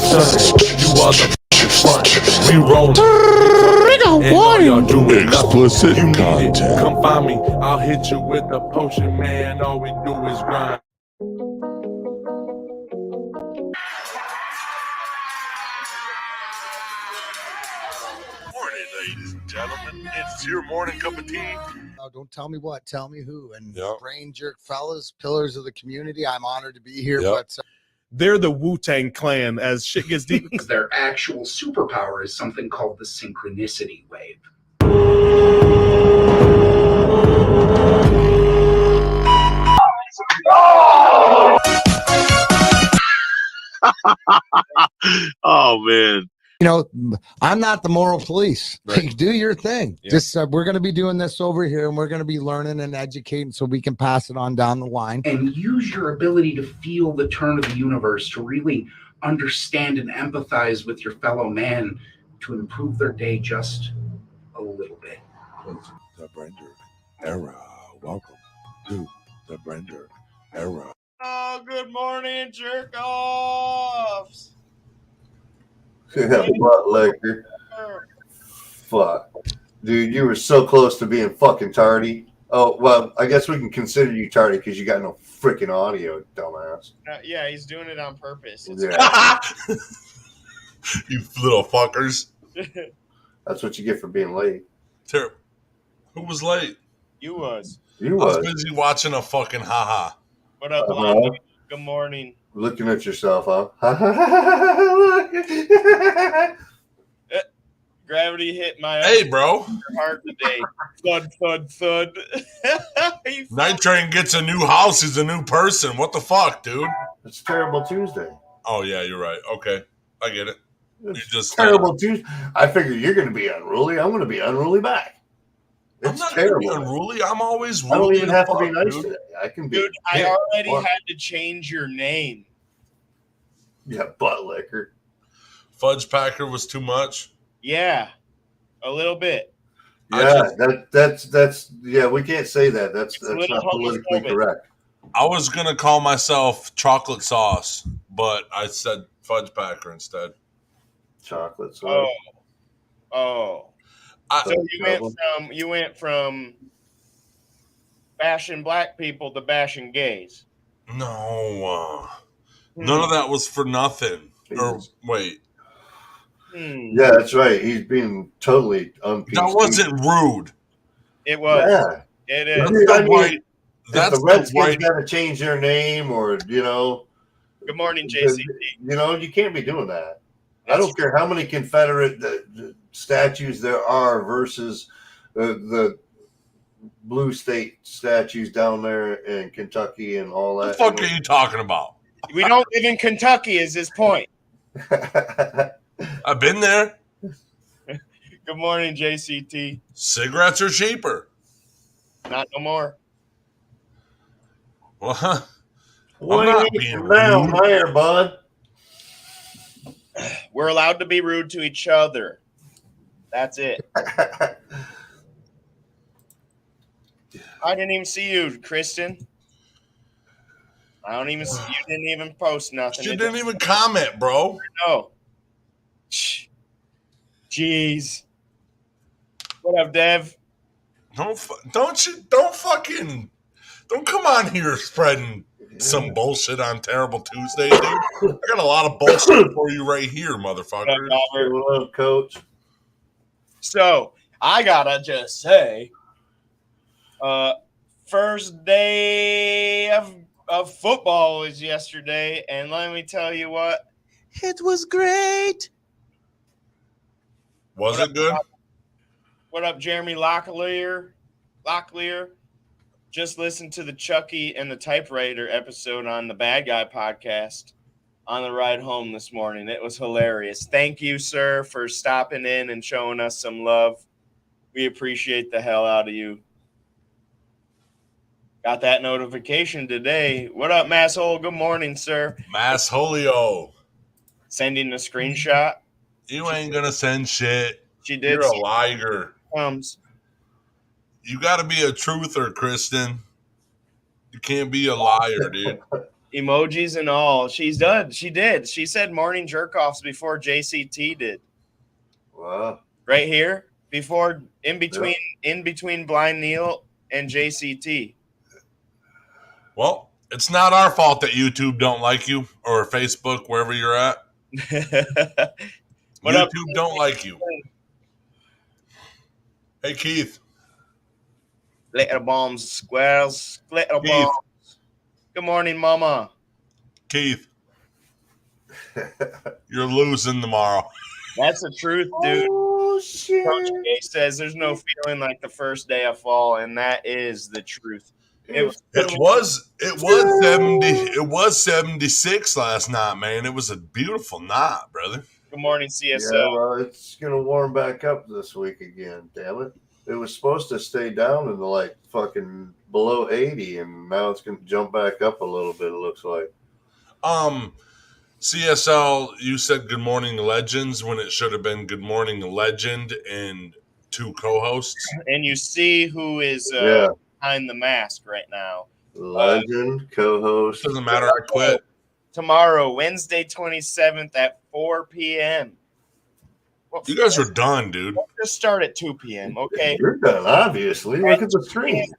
You are the front. We roll. And all y'all doing explicit you content. Come find me. I'll hit you with a potion, man. All we do is grind. Morning, ladies and gentlemen. It's your morning cup of tea. Oh, don't tell me what, tell me who. And Yep. brain jerk fellas, pillars of the community. I'm honored to be here, Yep. but They're the Wu-Tang Clan as shit gets deep. Their actual superpower is something called the synchronicity wave. Oh, man. you know, I'm not the moral police. Right. Like, do your thing. Yeah. Just we're going to be doing this over here, and we're going to be learning and educating so we can pass it on down the line. And use your ability to feel the turn of the universe to really understand and empathize with your fellow man to improve their day just a little bit. The Brender era. Welcome to the Brender era. Oh, good morning, jerk offs. Butt liquor. Fuck. Dude, you were so close to being fucking tardy. Oh, well, I guess we can consider you tardy because you got no freaking audio, dumbass. Yeah, he's doing it on purpose. Yeah, You little fuckers. that's what you get for being late. Terrible. Who was late? You was. You I was was busy watching a fucking haha. What up, Uh-huh. Blondie? Good morning. looking at yourself, huh? Gravity hit my Hey, bro. heart today. Thud, thud, thud. You Night Train gets a new house. He's a new person. What the fuck, dude? It's Terrible Tuesday. Oh, yeah, you're right. Okay. I get it. It's just Terrible Tuesday. I figure you're going to be unruly. I'm going to be unruly back. I'm It's not going to terrible. be unruly. I'm always I don't ruly even as have to fuck, be nice dude. today. I can be. Dude, I Yeah. already Fuck. had to change your name. Yeah, butt liquor. Fudge Packer was too much. Yeah, a little bit. I Yeah, that's yeah. We can't say that. That's a little not politically homophobic. correct. I was going to call myself Chocolate Sauce, but I said Fudge Packer instead. Chocolate sauce. Oh. I, So you went from bashing black people to bashing gays. No. None of that was for nothing. Or wait, Yeah, that's right. He's being totally un-PC. that wasn't rude. It was. Yeah. It That's is. the I mean, right. That's if the the Redskins right. got to change their name, or Good morning, JC. you can't be doing that. I don't care how many Confederate statues there are versus the blue state statues down there in Kentucky and all What that. the fuck are you talking about? We don't live in Kentucky, is his point. I've been there. Good morning, JCT. Cigarettes are cheaper. Not no more. Well, huh? What not ain't being down rude. there, bud? We're allowed to be rude to each other. That's it. I didn't even see you, Kristen. I don't even see you. Didn't even post nothing. You didn't even comment, bro. know. Jeez. What up, Dev? Don't come on here spreading some bullshit on Terrible Tuesday, dude. I got a lot of bullshit for you right here, motherfucker. What up, Coach? So I gotta just say, first day of football was yesterday, and let me tell you what, it was great. Was it good? What up, Jeremy Locklear? Just listened to the Chucky and the Typewriter episode on the Bad Guy podcast on the ride home this morning. It was hilarious. Thank you, sir, for stopping in and showing us some love. We appreciate the hell out of you. Got that notification today. What up, Masshole? Good morning, sir. Mass Holio. Sending a screenshot. You ain't gonna send shit. She did. You're a liar. Comes. You gotta be a truther, Kristen. You can't be a liar, dude. Emojis and all. She's done. She did. She said morning jerk offs before JCT did. Wow. Right here. Before in between Blind Neil and JCT. Well, it's not our fault that YouTube don't like you or Facebook, wherever you're at. What up? YouTube don't like you. Hey, Keith. Little bombs, squirrels, little Keith. bombs. Good morning, Mama. Keith. You're losing tomorrow. That's the truth, dude. Oh shit! Coach K says there's no feeling like the first day of fall, and that is the truth. It was 76 last night, man. It was a beautiful night, brother. Good morning, CSO. Yeah, well, it's gonna warm back up this week again. Damn it! It was supposed to stay down in the like fucking below 80, and now it's gonna jump back up a little bit. It looks like. CSL, you said good morning legends when it should have been good morning legend and two co-hosts. And you see who is behind the mask right now. Legend, co-host. Doesn't matter. I quit. Tomorrow, Wednesday 27th at 4 p.m. Well, You guys are done, dude. Let's just start at 2 p.m., okay? You're done, obviously. Look at the screen.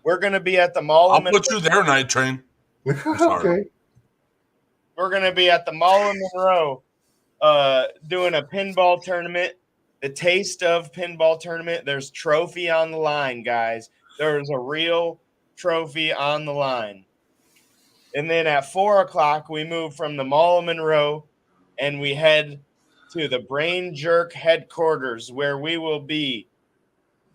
We're going to be at the Mall I'll of put you there, Night Train. Okay. We're going to be at the Mall of Monroe doing a pinball tournament, the Taste of Pinball Tournament. There's trophy on the line, guys. There's a real trophy on the line. And then at 4 o'clock, we move from the Mall of Monroe and we head to the Brain Jerk headquarters, where we will be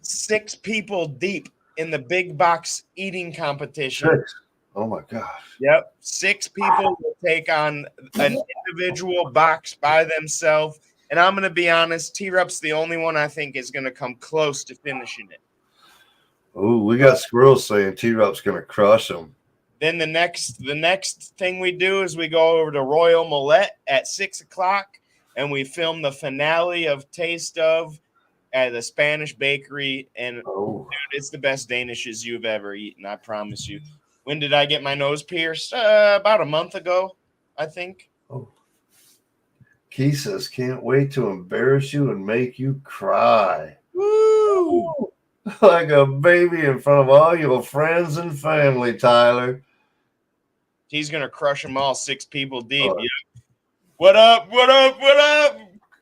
6 people deep in the big box eating competition. 6. Oh my gosh. Yep. 6 people will take on an individual box by themselves. And I'm going to be honest, T-Rup's the only one I think is going to come close to finishing it. Oh, we got squirrels saying T-Rup's going to crush them. Then the next thing we do is we go over to Royal Millet at 6 o'clock, and we film the finale of Taste of at the Spanish Bakery. And dude, it's the best Danishes you've ever eaten, I promise you. When did I get my nose pierced? About a month ago, I think. Oh. Keith says, can't wait to embarrass you and make you cry. Woo! Like a baby in front of all your friends and family, Tyler. He's going to crush them all, 6 people deep. Yeah. What up? What up? What up?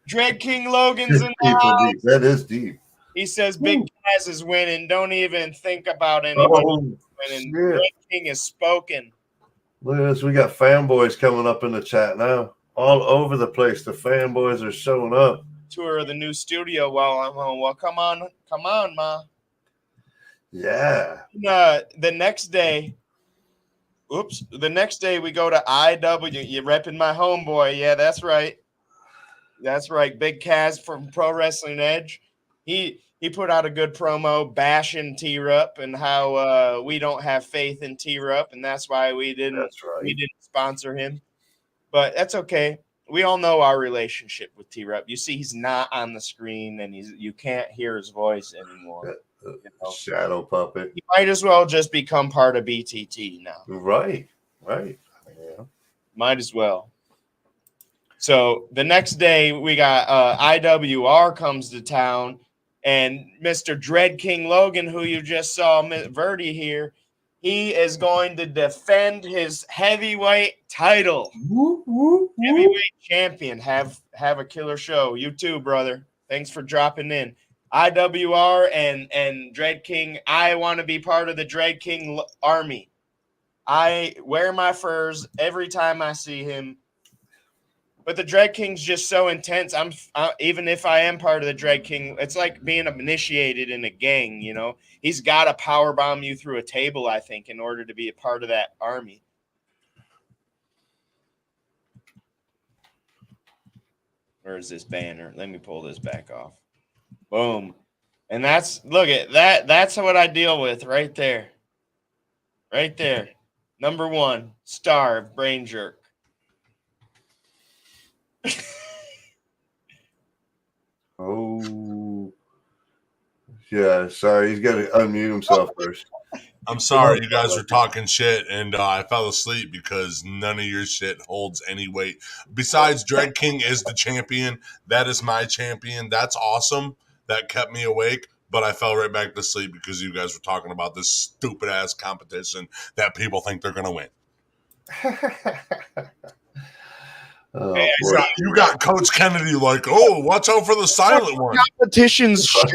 Dread King Logan's in the house. Deep. That is deep. He says Big Kaz is winning. Don't even think about anybody winning. Dread King is spoken. Look at this. We got fanboys coming up in the chat now. All over the place. The fanboys are showing up. Tour of the new studio while I'm home. Well, come on, Ma. Yeah. The next day we go to IW. You're repping my homeboy. Yeah, that's right. That's right. Big Kaz from Pro Wrestling Edge. He put out a good promo bashing T-Rup and how we don't have faith in T-Rup, and that's why we didn't sponsor him. But that's okay. We all know our relationship with T-Rup. You see, he's not on the screen, and you can't hear his voice anymore. Shadow puppet. He might as well just become part of BTT now. Right. Yeah. Might as well. So the next day, we got IWR comes to town, and Mr. Dread King Logan, who you just saw, Verdi here, he is going to defend his heavyweight title. Heavyweight champion. Have a killer show. You too, brother. Thanks for dropping in. IWR and Dread King. I want to be part of the Dread King army. I wear my furs every time I see him. But the Dread King's just so intense. Even if I am part of the Dread King, it's like being initiated in a gang, you know. He's got to powerbomb you through a table, I think, in order to be a part of that army. Where is this banner? Let me pull this back off. Boom. And that's what I deal with right there. Right there. Number 1, Starve, Brain Jerk. Oh, yeah. Sorry, he's got to unmute himself first. I'm sorry, you guys were talking shit, and I fell asleep because none of your shit holds any weight. Besides, Drag King is the champion. That is my champion. That's awesome. That kept me awake, but I fell right back to sleep because you guys were talking about this stupid ass competition that people think they're gonna win. Oh, Hey, boy. You got Coach Kennedy like, oh, watch out for the silent one. Competition's shit.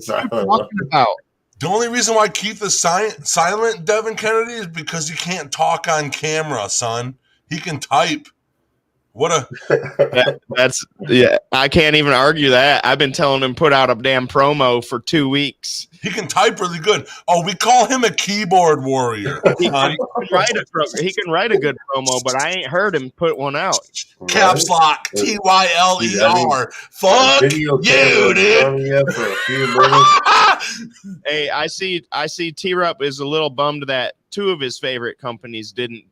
Talking about. The only reason why Keith is silent, Devin Kennedy, is because he can't talk on camera, son. He can type. What a That's I can't even argue that. I've been telling him put out a damn promo for 2 weeks. he can type really good. Oh, we call him a keyboard warrior. He can write a good promo, but I ain't heard him put one out. Caps lock TYLER. Fuck you, dude. For a few minutes. Hey, I see T-Rup is a little bummed that 2 of his favorite companies didn't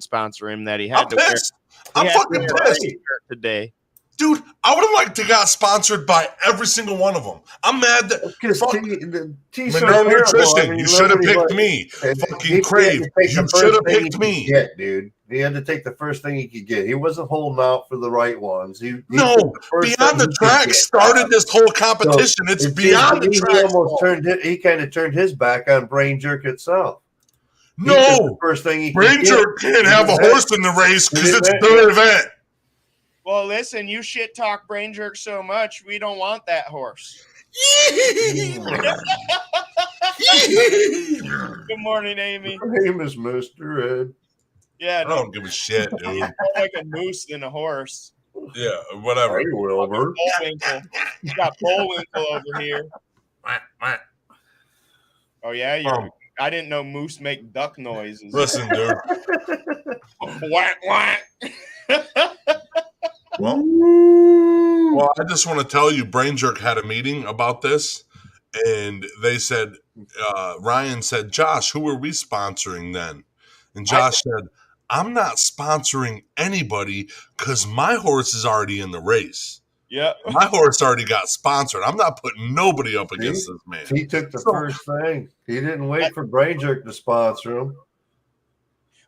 sponsor him. That he had I'm to pissed. wear. I'm fucking pissed. Today. Dude, I would have liked to got sponsored by every single one of them. I'm mad that Because fuck T-shirt's Monroe terrible. Nutrition, I mean, you should have nobody's picked like- me. He Fucking had Crave, to take you the should first have thing picked he me. could get, dude. He had to take the first thing he could get. He wasn't holding out for the right ones. He No, took the first Beyond thing the he could Track get. started this whole competition. So it's it seems Beyond to the me Track. He kind of turned his back on Brain Jerk itself. He took No, the first thing he Brain could Jerk can't have a horse in the race because He it's didn't. their event. Well, listen, you shit talk Brain Jerk so much, we don't want that horse. Good morning, Amy. My name is Mr. Ed. Yeah, I no, don't give a shit, dude. more like a moose than a horse. Yeah, whatever. Hey, Wilbur. Bullwinkle. He's got Bullwinkle over here. Oh yeah, I didn't know moose make duck noises. Listen, dude. Whack whack. Well, I just want to tell you, Brain Jerk had a meeting about this, and they said, Ryan said, Josh, who are we sponsoring then? And Josh said, I'm not sponsoring anybody because my horse is already in the race. Yep. My horse already got sponsored. I'm not putting nobody up against this man. He took the first thing. He didn't wait for Brain Jerk to sponsor him.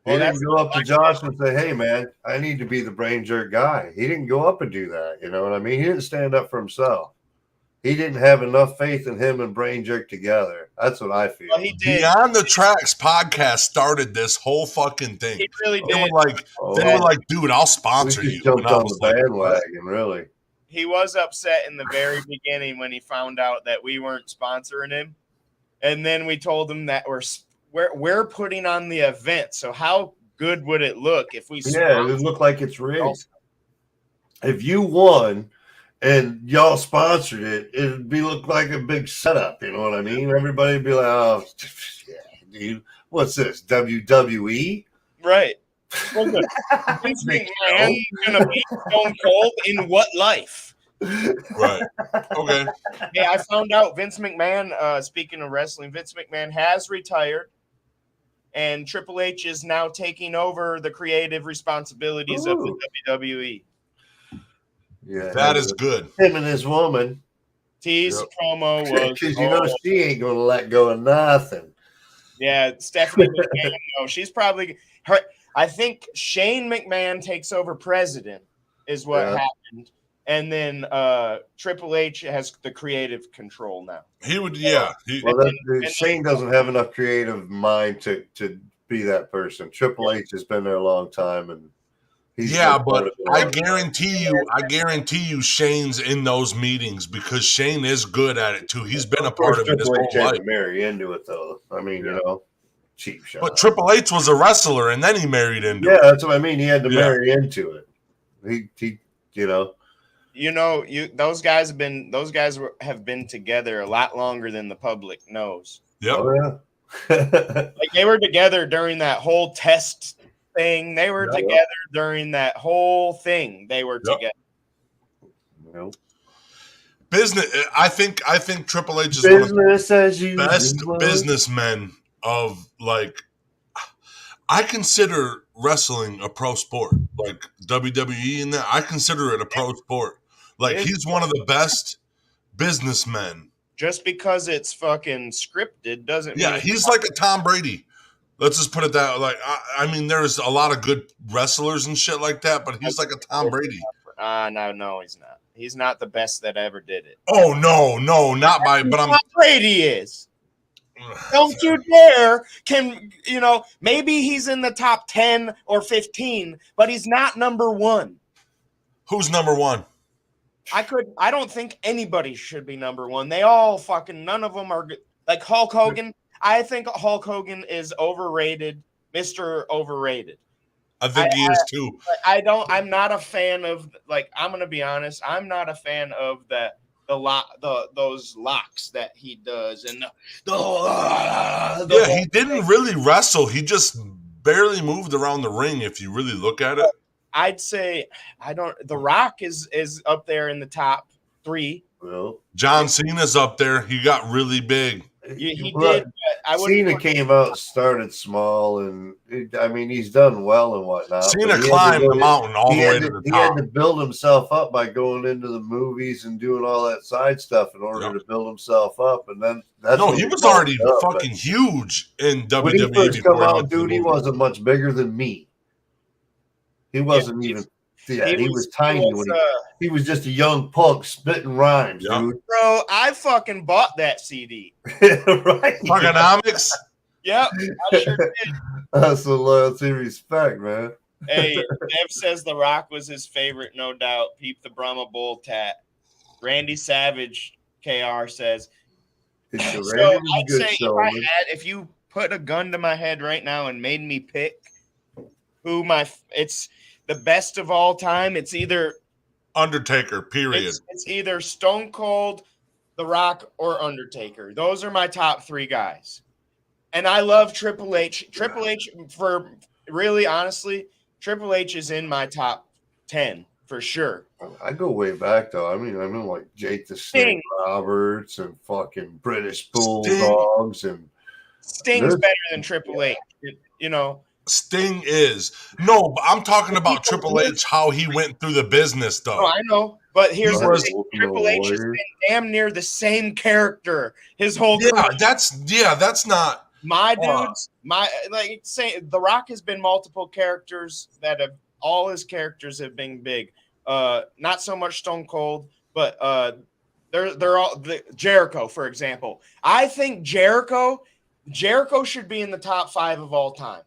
He Well, didn't go up to Josh and say, hey, man, I need to be the Brain Jerk guy. He didn't go up and do that. You know what I mean? He didn't stand up for himself. He didn't have enough faith in him and Brain Jerk together. That's what I feel. Well, he did. Beyond the Tracks podcast started this whole fucking thing. He really They did. were like, dude, I'll We sponsor you. just jumped And I on was the like, bandwagon, really. He was upset in the very beginning when he found out that we weren't sponsoring him, and then we told him that we're putting on the event. So how good would it look if we? Yeah, it would look like it's rigged. If you won and y'all sponsored it, it'd look like a big setup. You know what I mean? Everybody'd be like, "Oh, yeah, dude, what's this? WWE?" Right. Well, good. Vince McMahon gonna be Stone Cold in what life? right. Okay. Hey, I found out Vince McMahon. Speaking of wrestling, Vince McMahon has retired, and Triple H is now taking over the creative responsibilities of the WWE. Yeah, That is good. him and his woman. T's Yep. promo was Because you know she ain't gonna let go of nothing. yeah, Stephanie McMahon. No, she's probably her. I think Shane McMahon takes over president, is what happened, and then Triple H has the creative control now. He would, yeah. Well, Shane doesn't have enough creative mind to be that person. Triple H has been there a long time, and he's but I guarantee you, Shane's in those meetings because Shane is good at it too. He's been a part of it his Triple H whole had life. to marry into it, though. I mean, you know, cheap shot. But Triple H was a wrestler, and then he married into Yeah, it. that's what I mean. He had to marry into it. He, you know. Those guys have been together a lot longer than the public knows. Yep. Oh yeah. Like they were together during that whole test thing. They were together during that whole thing. They were together. Nope. Business. I think Triple H is Business one of as the usual. best businessmen of like. I consider wrestling a pro sport, like WWE, and that I consider it a pro sport. Like he's one of the best businessmen Just because it's fucking scripted doesn't mean Yeah, he's like a Tom Brady. Let's just put it that like I mean, there's a lot of good wrestlers and shit like that, but he's like a Tom Brady. No, he's not. He's not the best that ever did it. Oh no, not by. But I'm. Tom Brady is. Don't you dare! Maybe he's in the top 10 or 15, but he's not number 1. Who's number 1? I don't think anybody should be number 1. They all fucking, none of them are good. Like Hulk Hogan. I think Hulk Hogan is overrated, Mr. Overrated. I think he is too. I'm not a fan of, like, I'm gonna be honest. I'm not a fan of those locks that he does, and he didn't really wrestle. He just barely moved around the ring. If you really look at it, I'd say The Rock is up there in the top 3. Well, John Cena's up there. He got really big. He did. But Cena came out, started small, and he's done well and whatnot. Cena climbed the mountain all the way to the top. He had to build himself up by going into the movies and doing all that side stuff in order to build himself up. And then he was already fucking huge in WWE. When he first come out, dude, he wasn't much bigger than me. He wasn't even. Yeah, he was tiny when he was just a young punk spitting rhymes, dude. Bro, I fucking bought that CD. Right? Fuckonomics? Yep, I sure did. That's a loyalty, respect, man. Hey, Dev says The Rock was his favorite, no doubt. Peep the Brahma Bull tat. Randy Savage, KR says. So I'd say if you put a gun to my head right now and made me pick it's the best of all time, it's either Undertaker, period. It's either Stone Cold, The Rock, or Undertaker. Those are my top 3 guys. And I love Triple H. Triple H, honestly, Triple H is in my top 10 for sure. I go way back though. I mean like Jake the Snake Roberts and fucking British Bulldogs and Sting's better than Triple H. Sting is. No, but I'm talking about Triple H, how he went through the business, though. Oh, I know. But here's the thing. Triple H has been damn near the same character his whole career. That's not. My dudes, The Rock has been multiple characters that have, all his characters have been big. Not so much Stone Cold, but they're all, Jericho, for example. I think Jericho should be in the top 5 of all time.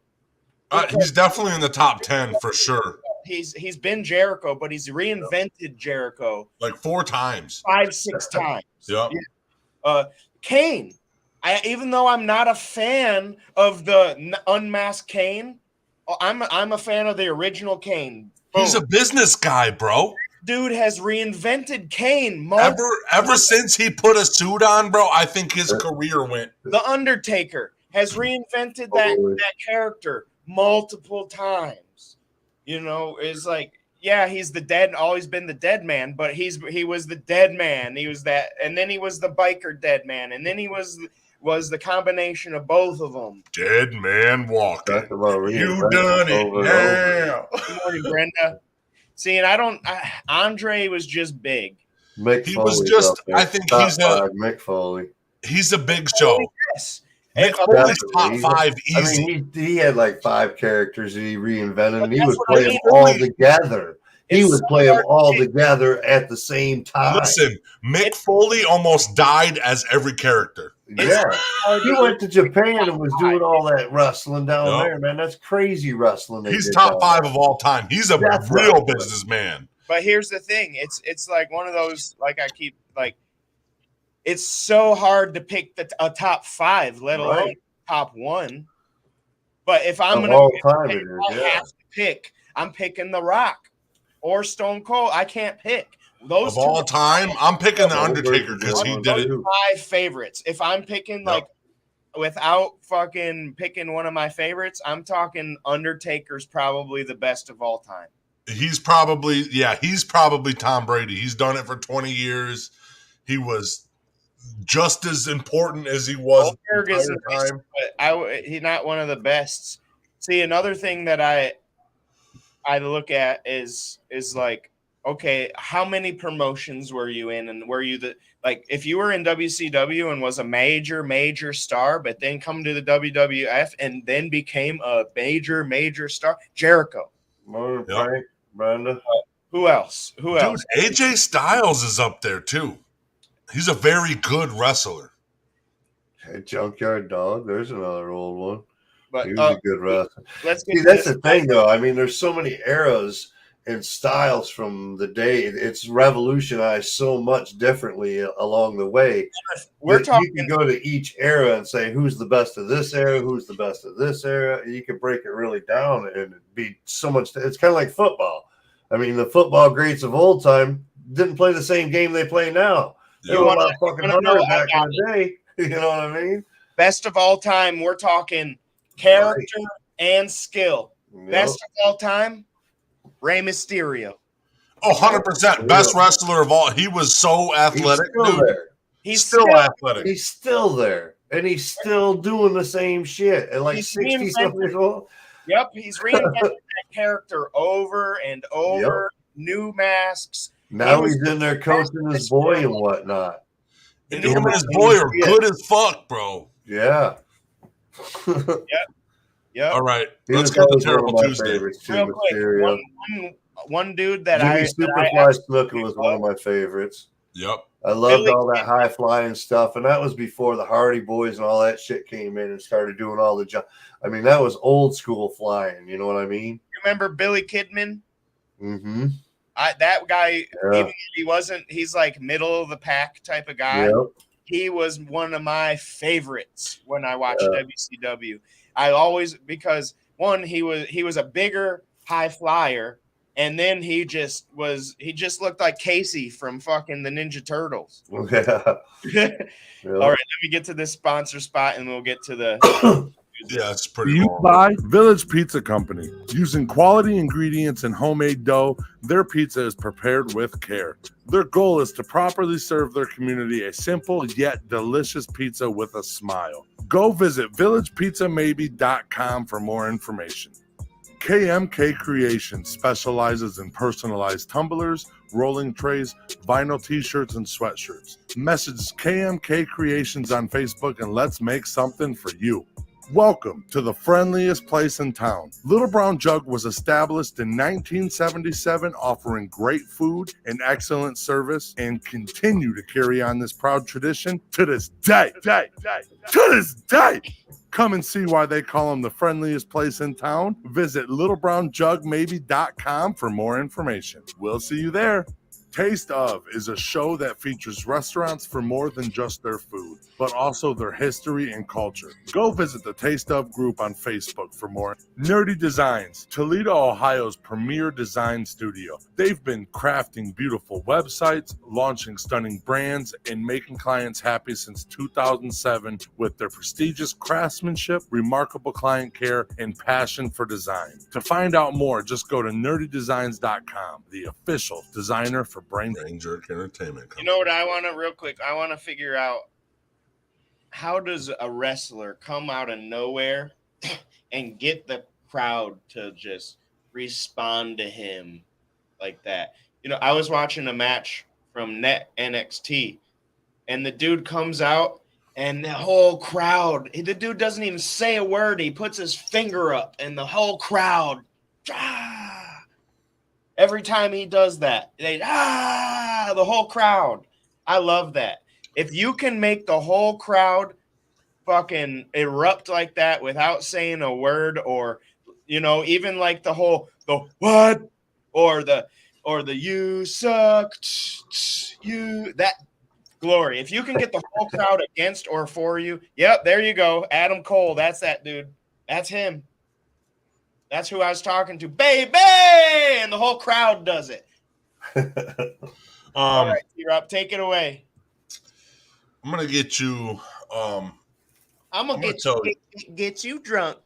He's definitely in the top 10 for sure. He's been Jericho, but he's reinvented Jericho like 4 times, 5-6 times. Yep. Kane. Even though I'm not a fan of the unmasked Kane, I'm a fan of the original Kane. Boom. He's a business guy, bro. Dude has reinvented Kane. Ever since he put a suit on, bro, I think his career went. The Undertaker has reinvented that character multiple times. It's like, yeah, he's always been the dead man, but he was the dead man. He was that, and then he was the biker dead man, and then he was the combination of both of them. Dead man walking. You done it now. Good morning, Brenda. See, and Andre was just big. Mick he Foley's was just. I think Mick Foley. He's a big show. Yes. Mick Foley's top 5 easy. I mean, he had like 5 characters that he reinvented, and he would play them all together. He would play them all together at the same time. Listen, Mick Foley almost died as every character. Yeah. He went to Japan and was doing all that wrestling down there, man. That's crazy wrestling. He's top 5 of all time. He's a real businessman. But here's the thing. It's like one of those, like I keep, like, it's so hard to pick a top 5, let alone top 1. But if I'm going to have to pick, I'm picking The Rock or Stone Cold. I can't pick. Those of all time, I'm picking The Undertaker because he did it. My favorites. If I'm picking without fucking picking one of my favorites, I'm talking Undertaker's probably the best of all time. He's probably Tom Brady. He's done it for 20 years. He was just as important as he was the entire time. But he's not one of the best. See, another thing that I look at is like, okay, how many promotions were you in? And were you if you were in WCW and was a major star, but then come to the WWF and then became a major star? Jericho. Morning, Yep. Frank, Brenda. Who else? Dude, AJ Styles is up there too. He's a very good wrestler. Hey, Junkyard Dog. There's another old one. But He was a good wrestler. let's get See, to that's this. the thing, though. I mean, there's so many eras and styles from the day. It's revolutionized so much differently along the way. We're talking. You can go to each era and say who's the best of this era, who's the best of this era. You can break it really down and it'd be so much. It's kind of like football. I mean, the football greats of old time didn't play the same game they play now. They were a lot fucking harder back in the day. You know what I mean? Best of all time, we're talking character and skill. Yep. Best of all time, Rey Mysterio. Oh, 100%. Best wrestler of all. He was so athletic, He's still dude. there. He's Still athletic. He's still there. And he's still doing the same shit at like He's 60 something years old. Yep, he's reinvented that character over and over. New masks. Now he's in there coaching his boy and whatnot. And him and his boy are good as fuck, bro. Yeah. Yep. All right, He let's was get to always Terrible one of my Tuesday. favorites, too, Real quick, Mysterio. one dude that Jimmy I Superfly Snuka was one of my favorites. Yep. I loved Billy all that high flying stuff, and that was before the Hardy Boys and all that shit came in and started doing all the job. I mean, that was old school flying. You know what I mean? You remember Billy Kidman? Mm-hmm. That guy, Yeah. even if he's like middle of the pack type of guy. Yep. He was one of my favorites when I watched WCW. Because one, he was a bigger high flyer, and then he just looked like Casey from fucking the Ninja Turtles. Yeah. All right, let me get to this sponsor spot, and we'll get to the. Yeah, it's pretty You long. buy Village Pizza Company. Using quality ingredients and homemade dough, their pizza is prepared with care. Their goal is to properly serve their community a simple yet delicious pizza with a smile. Go visit villagepizzamaybee.com for more information. KMK Creations specializes in personalized tumblers, rolling trays, vinyl t-shirts, and sweatshirts. Message KMK Creations on Facebook and let's make something for you. Welcome to the friendliest place in town. Little Brown Jug was established in 1977, offering great food and excellent service, and continue to carry on this proud tradition to this day. To this day. Come and see why they call them the friendliest place in town. Visit littlebrownjugmaybe.com for more information. We'll see you there. Taste of is a show that features restaurants for more than just their food, but also their history and culture. Go visit the Taste of group on Facebook for more. Nerdy Designs, Toledo, Ohio's premier design studio. They've been crafting beautiful websites, launching stunning brands, and making clients happy since 2007 with their prestigious craftsmanship, remarkable client care, and passion for design. To find out more, just go to nerdydesigns.com, the official designer for Brain Jerk Entertainment Company. You know what I want to real quick? I want to figure out, how does a wrestler come out of nowhere and get the crowd to just respond to him like that? You know, I was watching a match from NXT, and the dude comes out, and the whole crowd, the dude doesn't even say a word. He puts his finger up, and the whole crowd, every time he does that, the whole crowd. I love that. If you can make the whole crowd fucking erupt like that without saying a word, or, you know, even like the what, or the you suck, you, that glory. If you can get the whole crowd against or for you, yep, there you go. Adam Cole, that's that dude. That's him. That's who I was talking to, baby, and the whole crowd does it. All right, T-Rob, take it away. I'm gonna get you. I'm gonna get you drunk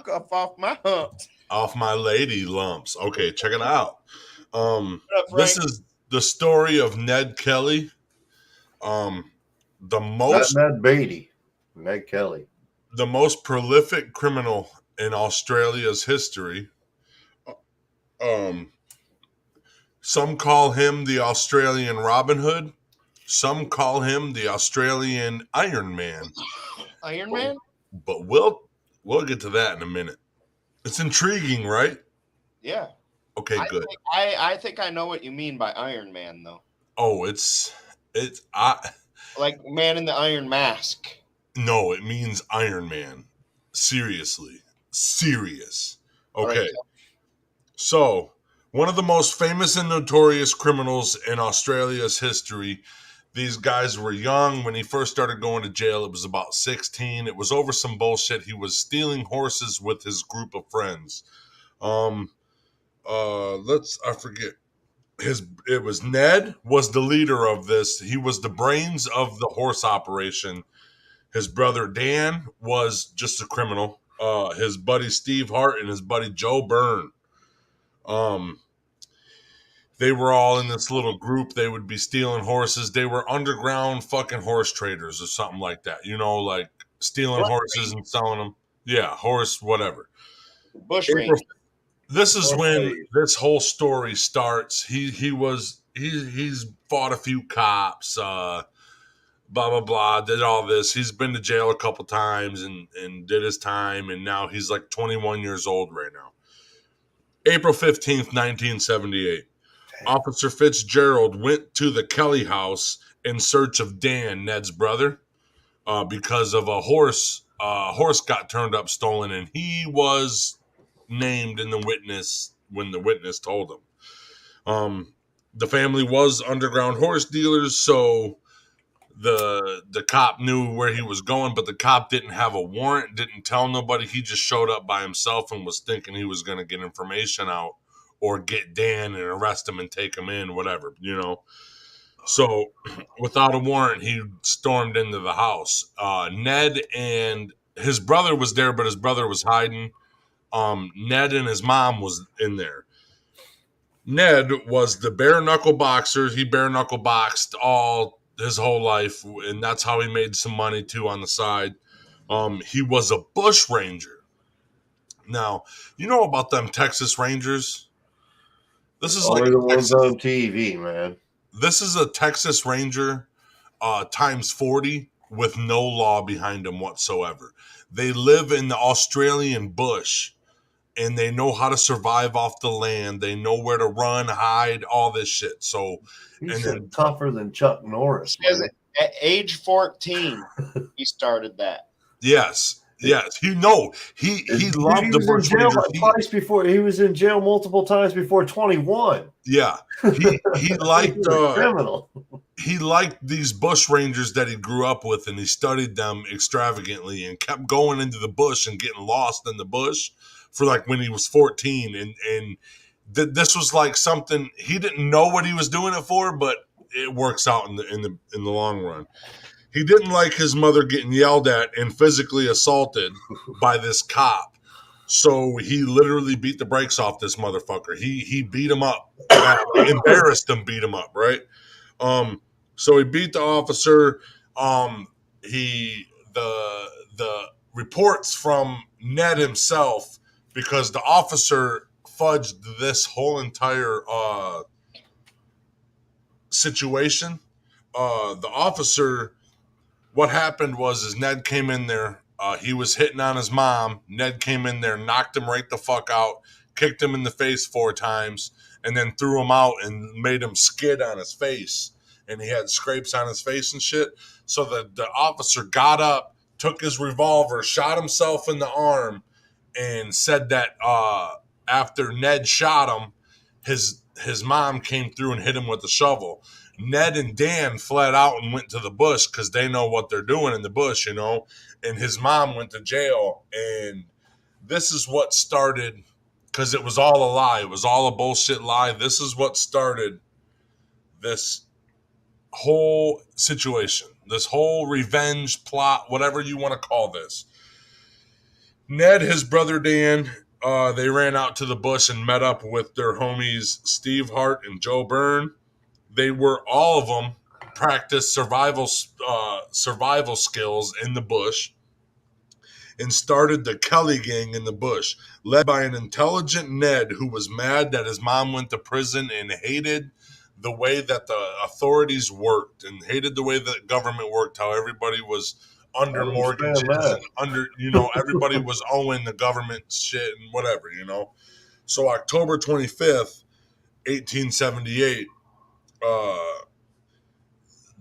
off my humps. Off my lady lumps. Okay, check it out. What up, Frank? This is the story of Ned Kelly. The most Not Ned Beatty. Ned Kelly. the most prolific criminal in Australia's history. Some call him the Australian Robin Hood. Some call him the Australian Iron Man. Iron Man? But we'll get to that in a minute. It's intriguing, right? Yeah. Okay, good. I think I know what you mean by Iron Man, though. Oh, it's like Man in the Iron Mask. No, it means Iron Man. Seriously. Serious. Okay. Right. So, one of the most famous and notorious criminals in Australia's history. These guys were young when he first started going to jail. It was about 16. It was over some bullshit. He was stealing horses with his group of friends. I forget. It was Ned was the leader of this. He was the brains of the horse operation. His brother Dan was just a criminal. His buddy Steve Hart and his buddy Joe Byrne. They were all in this little group. They would be stealing horses. They were underground fucking horse traders or something like that. You know, like stealing horses and selling them. Yeah, horse, whatever. Bush range. This is when this whole story starts. He's fought a few cops, blah blah blah, did all this. He's been to jail a couple times and did his time, and now he's like 21 years old right now. April 15th, 1978. Officer Fitzgerald went to the Kelly house in search of Dan, Ned's brother, because of a horse. Horse got turned up stolen, and he was named in the witness when the witness told him. The family was underground horse dealers, so the cop knew where he was going, but the cop didn't have a warrant, didn't tell nobody. He just showed up by himself and was thinking he was going to get information out or get Dan and arrest him and take him in, whatever, you know. So without a warrant, he stormed into the house. Ned and his brother was there, but his brother was hiding. Ned and his mom was in there. Ned was the bare knuckle boxer. He bare knuckle boxed all his whole life, and that's how he made some money too on the side. He was a bush ranger. Now, you know about them Texas Rangers? This is Only the ones on TV, man. This is a Texas Ranger times 40 with no law behind them whatsoever. They live in the Australian bush, and they know how to survive off the land. They know where to run, hide, all this shit. So, He's tougher than Chuck Norris. At age 14, he started that. Yes. He loved the bush rangers. He was in jail multiple times before 21. Yeah, he liked criminal. He liked these bush rangers that he grew up with, and he studied them extravagantly and kept going into the bush and getting lost in the bush for like when he was 14. And this was like something he didn't know what he was doing it for, but it works out in the long run. He didn't like his mother getting yelled at and physically assaulted by this cop. So he literally beat the brakes off this motherfucker. He beat him up, embarrassed him, beat him up, right? So he beat the officer. The reports from Ned himself, because the officer fudged this whole entire situation. The officer, what happened was Ned came in there. He was hitting on his mom. Ned came in there, knocked him right the fuck out, kicked him in the face 4 times, and then threw him out and made him skid on his face. And he had scrapes on his face and shit. So the officer got up, took his revolver, shot himself in the arm, and said that after Ned shot him, his mom came through and hit him with a shovel. Ned and Dan fled out and went to the bush because they know what they're doing in the bush, you know. And his mom went to jail. And this is what started, because it was all a lie. It was all a bullshit lie. This is what started this whole situation, this whole revenge plot, whatever you want to call this. Ned, his brother Dan, they ran out to the bush and met up with their homies Steve Hart and Joe Byrne. They were, all of them practiced survival skills in the bush. and started the Kelly gang in the bush, led by an intelligent Ned who was mad that his mom went to prison and hated the way that the authorities worked and hated the way that government worked, how everybody was under I mortgages understand that. and under, everybody was owing the government shit and whatever, So October 25th, 1878,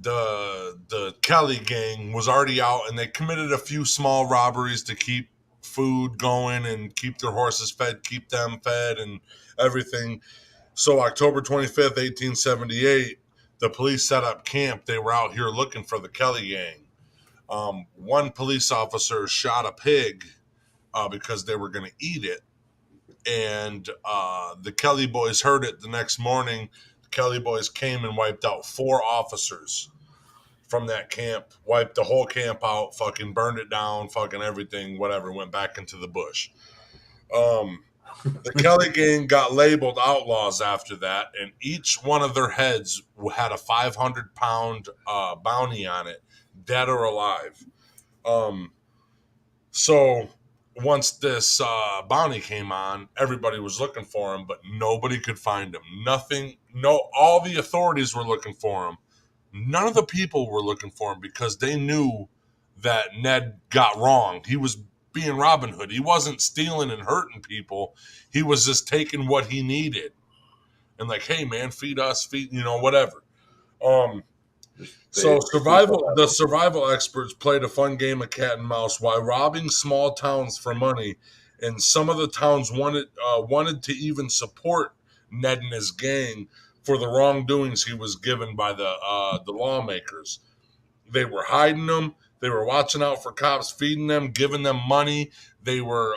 the Kelly gang was already out, and they committed a few small robberies to keep food going and keep their horses fed, keep them fed and everything. So October 25th, 1878, the police set up camp. They were out here looking for the Kelly gang. One police officer shot a pig because they were going to eat it. And the Kelly boys heard it the next morning. The Kelly boys came and wiped out 4 officers from that camp, wiped the whole camp out, fucking burned it down, fucking everything, whatever, went back into the bush. The Kelly gang got labeled outlaws after that, and each one of their heads had a 500-pound bounty on it, dead or alive. So once this bounty came on, everybody was looking for him, but nobody could find him. All the authorities were looking for him. None of the people were looking for him because they knew that Ned got wrong. He was being Robin Hood. He wasn't stealing and hurting people. He was just taking what he needed. And like, hey man, feed us, whatever. So the survival experts played a fun game of cat and mouse while robbing small towns for money, and some of the towns wanted to even support Ned and his gang for the wrongdoings he was given by the lawmakers. They were hiding them. They were watching out for cops, feeding them, giving them money. They were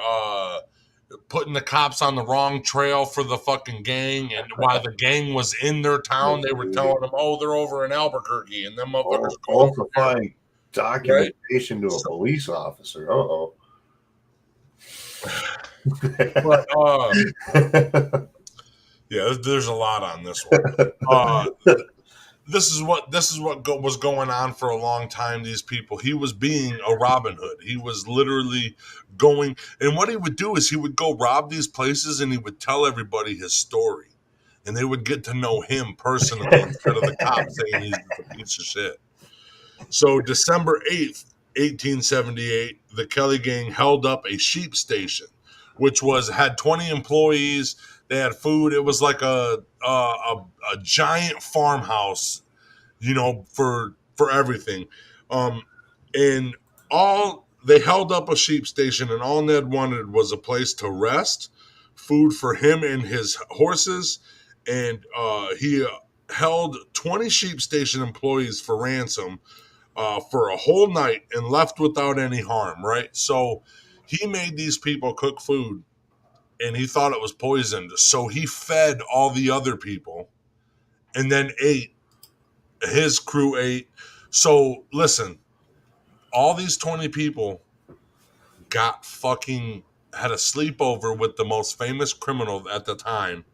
putting the cops on the wrong trail for the fucking gang. And while the gang was in their town, they were telling them, oh, they're over in Albuquerque. And them motherfuckers falsifying documentation to a police officer. Uh-oh. But, yeah, there's a lot on this one. This is what was going on for a long time. These people, he was being a Robin Hood. He was literally going, and what he would do is he would go rob these places and he would tell everybody his story, and they would get to know him personally instead of the cops saying he's a piece of shit. So December 8th, 1878, the Kelly gang held up a sheep station, which had 20 employees. They had food. It was like a giant farmhouse, for everything. And they held up a sheep station, and all Ned wanted was a place to rest, food for him and his horses, and he held 20 sheep station employees for ransom for a whole night and left without any harm, right? So he made these people cook food, and he thought it was poisoned. So he fed all the other people and then ate. His crew ate. So listen, all these 20 people had a sleepover with the most famous criminal at the time.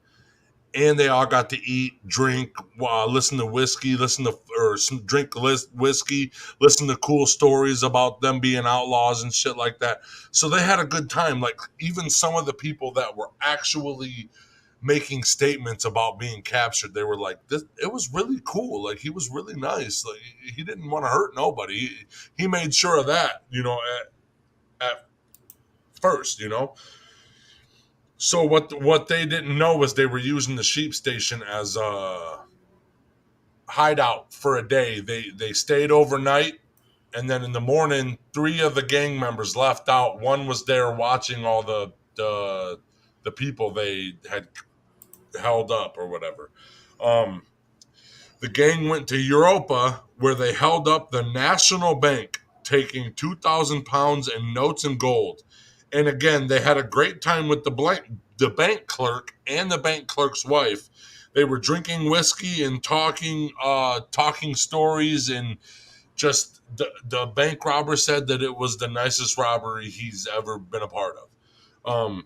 And they all got to eat, drink, listen to whiskey, drink whiskey, listen to cool stories about them being outlaws and shit like that. So they had a good time. Like even some of the people that were actually making statements about being captured, they were like, it was really cool. Like he was really nice. Like he didn't want to hurt nobody. He made sure of that, at first, So what they didn't know was they were using the sheep station as a hideout for a day. They stayed overnight, and then in the morning, 3 of the gang members left out. One was there watching all the people they had held up or whatever. The gang went to Europa, where they held up the National Bank, taking 2,000 pounds in notes and gold. And again, they had a great time with the bank clerk and the bank clerk's wife. They were drinking whiskey and talking stories, and just the bank robber said that it was the nicest robbery he's ever been a part of.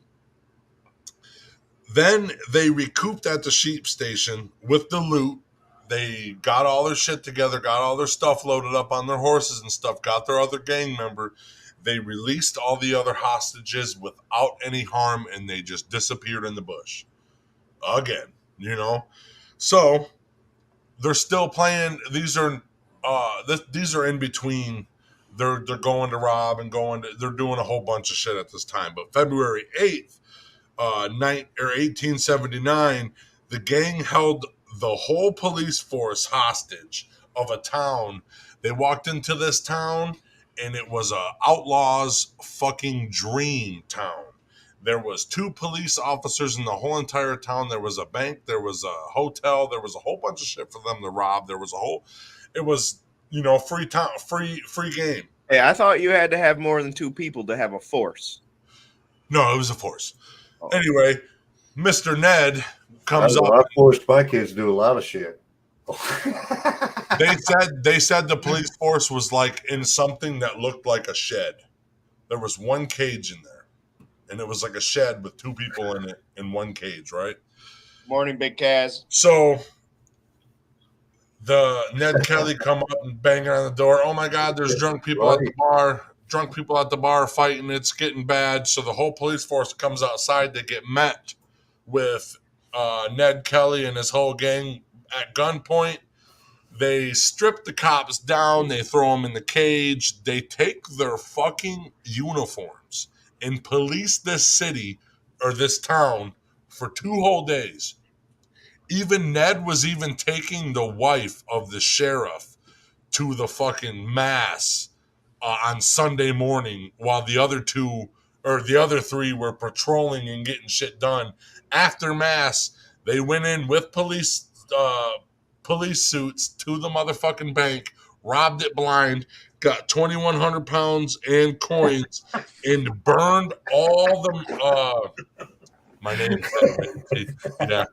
Then they recouped at the sheep station with the loot. They got all their shit together, got all their stuff loaded up on their horses and stuff, got their other gang member, They released all the other hostages without any harm, and they just disappeared in the bush. Again, you know? So they're still playing. These are in between. They're going to rob and they're doing a whole bunch of shit at this time. But February 8th, 1879, the gang held the whole police force hostage of a town. They walked into this town, and it was a outlaw's fucking dream town. There was 2 police officers in the whole entire town. There was a bank. There was a hotel. There was a whole bunch of shit for them to rob. It was, free town, free game. Hey, I thought you had to have more than 2 people to have a force. No, it was a force. Oh. Anyway, Mr. Ned comes up. I forced my kids to do a lot of shit. They said the police force was like in something that looked like a shed. There was one cage in there. And it was like a shed with 2 people in it in one cage, right? Morning, Big Kaz. So the Ned Kelly come up and banging on the door. Oh my God, there's drunk people at the bar. Drunk people at the bar fighting. It's getting bad. So the whole police force comes outside. They get met with Ned Kelly and his whole gang at gunpoint. They strip the cops down. They throw them in the cage. They take their fucking uniforms and police this city or this town for 2 whole days. Even Ned was even taking the wife of the sheriff to the fucking mass on Sunday morning while the other 3 were patrolling and getting shit done. After mass, they went in with police suits to the motherfucking bank, robbed it blind, got 2,100 pounds and coins, and burned all the. My name. Yeah.